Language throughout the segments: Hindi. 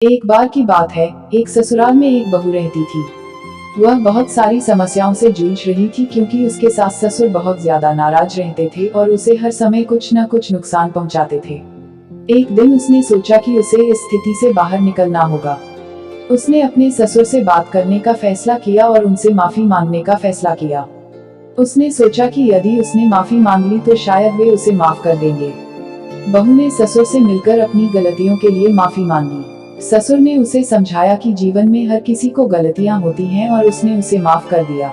एक बार की बात है, एक ससुराल में एक बहू रहती थी। वह बहुत सारी समस्याओं से जूझ रही थी क्योंकि उसके सास ससुर बहुत ज्यादा नाराज रहते थे और उसे हर समय कुछ न कुछ नुकसान पहुंचाते थे। एक दिन उसने सोचा कि उसे इस स्थिति से बाहर निकलना होगा। उसने अपने ससुर से बात करने का फैसला किया और उनसे माफी मांगने का फैसला किया। उसने सोचा कि यदि उसने माफी मांग ली तो शायद वे उसे माफ कर देंगे। बहू ने ससुर से मिलकर अपनी गलतियों के लिए माफी मांगी। ससुर ने उसे समझाया कि जीवन में हर किसी को गलतियां होती हैं और उसने उसे माफ कर दिया।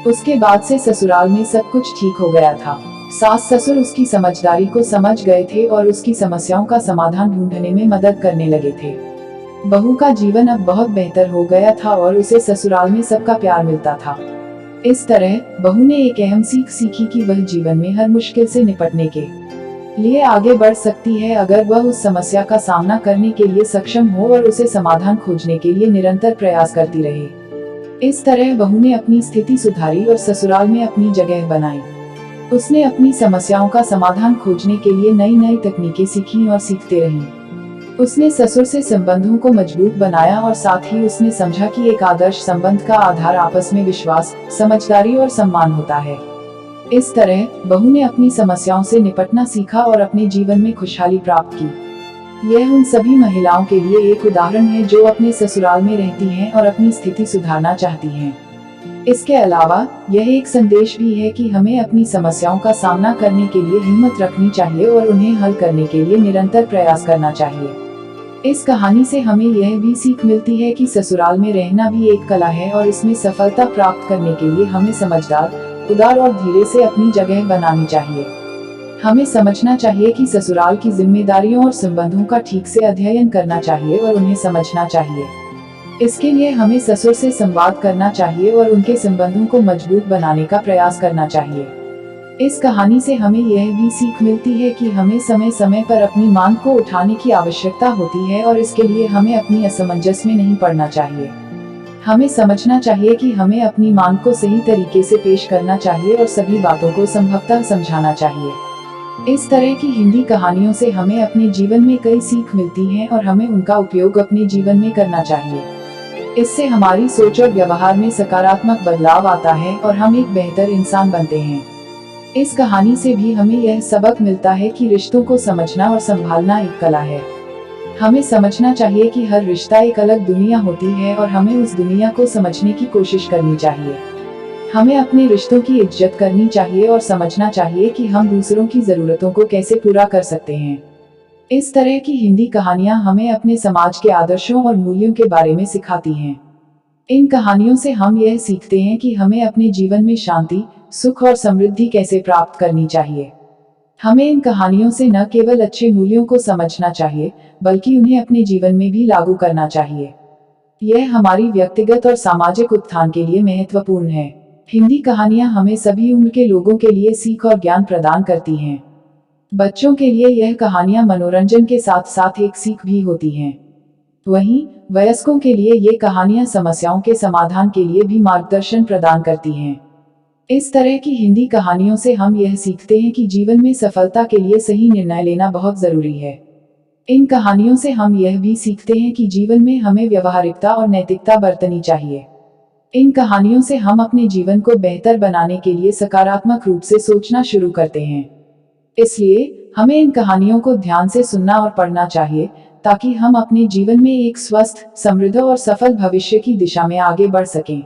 उसके बाद से ससुराल में सब कुछ ठीक हो गया था। सास ससुर उसकी समझदारी को समझ गए थे और उसकी समस्याओं का समाधान ढूंढने में मदद करने लगे थे। बहू का जीवन अब बहुत बेहतर हो गया था और उसे ससुराल में सबका प्यार मिलता था। इस तरह बहू ने एक अहम सीख सीखी कि वह जीवन में हर मुश्किल से निपटने के लिए आगे बढ़ सकती है अगर वह उस समस्या का सामना करने के लिए सक्षम हो और उसे समाधान खोजने के लिए निरंतर प्रयास करती रहे। इस तरह बहू ने अपनी स्थिति सुधारी और ससुराल में अपनी जगह बनाई। उसने अपनी समस्याओं का समाधान खोजने के लिए नई नई तकनीकें सीखी और सीखते रही। उसने ससुर से संबंधों को मजबूत बनाया और साथ ही उसने समझा कि एक आदर्श संबंध का आधार आपस में विश्वास, समझदारी और सम्मान होता है। इस तरह बहू ने अपनी समस्याओं से निपटना सीखा और अपने जीवन में खुशहाली प्राप्त की। यह उन सभी महिलाओं के लिए एक उदाहरण है जो अपने ससुराल में रहती हैं और अपनी स्थिति सुधारना चाहती हैं। इसके अलावा यह एक संदेश भी है कि हमें अपनी समस्याओं का सामना करने के लिए हिम्मत रखनी चाहिए और उन्हें हल करने के लिए निरंतर प्रयास करना चाहिए। इस कहानी से हमें यह भी सीख मिलती है कि ससुराल में रहना भी एक कला है और इसमें सफलता प्राप्त करने के लिए हमें समझदार, उदार और धीरे से अपनी जगह बनानी चाहिए। हमें समझना चाहिए कि ससुराल की जिम्मेदारियों और संबंधों का ठीक से अध्ययन करना चाहिए और उन्हें समझना चाहिए। इसके लिए हमें ससुर से संवाद करना चाहिए और उनके संबंधों को मजबूत बनाने का प्रयास करना चाहिए। इस कहानी से हमें यह भी सीख मिलती है कि हमें समय समय पर अपनी मांग को उठाने की आवश्यकता होती है और इसके लिए हमें अपनी असमंजस में नहीं पड़ना चाहिए। हमें समझना चाहिए कि हमें अपनी मांग को सही तरीके से पेश करना चाहिए और सभी बातों को संभवतः समझाना चाहिए। इस तरह की हिंदी कहानियों से हमें अपने जीवन में कई सीख मिलती हैं और हमें उनका उपयोग अपने जीवन में करना चाहिए। इससे हमारी सोच और व्यवहार में सकारात्मक बदलाव आता है और हम एक बेहतर इंसान बनते हैं। इस कहानी से भी हमें यह सबक मिलता है कि रिश्तों को समझना और संभालना एक कला है। हमें समझना चाहिए कि हर रिश्ता एक अलग दुनिया होती है और हमें उस दुनिया को समझने की कोशिश करनी चाहिए। हमें अपने रिश्तों की इज्जत करनी चाहिए और समझना चाहिए कि हम दूसरों की जरूरतों को कैसे पूरा कर सकते हैं। इस तरह की हिंदी कहानियां हमें अपने समाज के आदर्शों और मूल्यों के बारे में सिखाती हैं। इन कहानियों से हम यह सीखते हैं कि हमें अपने जीवन में शांति, सुख और समृद्धि कैसे प्राप्त करनी चाहिए। हमें इन कहानियों से न केवल अच्छे मूल्यों को समझना चाहिए, बल्कि उन्हें अपने जीवन में भी लागू करना चाहिए। यह हमारी व्यक्तिगत और सामाजिक उत्थान के लिए महत्वपूर्ण है। हिंदी कहानियां हमें सभी उम्र के लोगों के लिए सीख और ज्ञान प्रदान करती हैं। बच्चों के लिए यह कहानियां मनोरंजन के साथ साथ एक सीख भी होती हैं। वहीं वयस्कों के लिए ये कहानियां समस्याओं के समाधान के लिए भी मार्गदर्शन प्रदान करती हैं। इस तरह की हिंदी कहानियों से हम यह सीखते हैं कि जीवन में सफलता के लिए सही निर्णय लेना बहुत जरूरी है। इन कहानियों से हम यह भी सीखते हैं कि जीवन में हमें व्यावहारिकता और नैतिकता बरतनी चाहिए। इन कहानियों से हम अपने जीवन को बेहतर बनाने के लिए सकारात्मक रूप से सोचना शुरू करते हैं। इसलिए हमें इन कहानियों को ध्यान से सुनना और पढ़ना चाहिए, ताकि हम अपने जीवन में एक स्वस्थ, समृद्ध और सफल भविष्य की दिशा में आगे बढ़ सकें।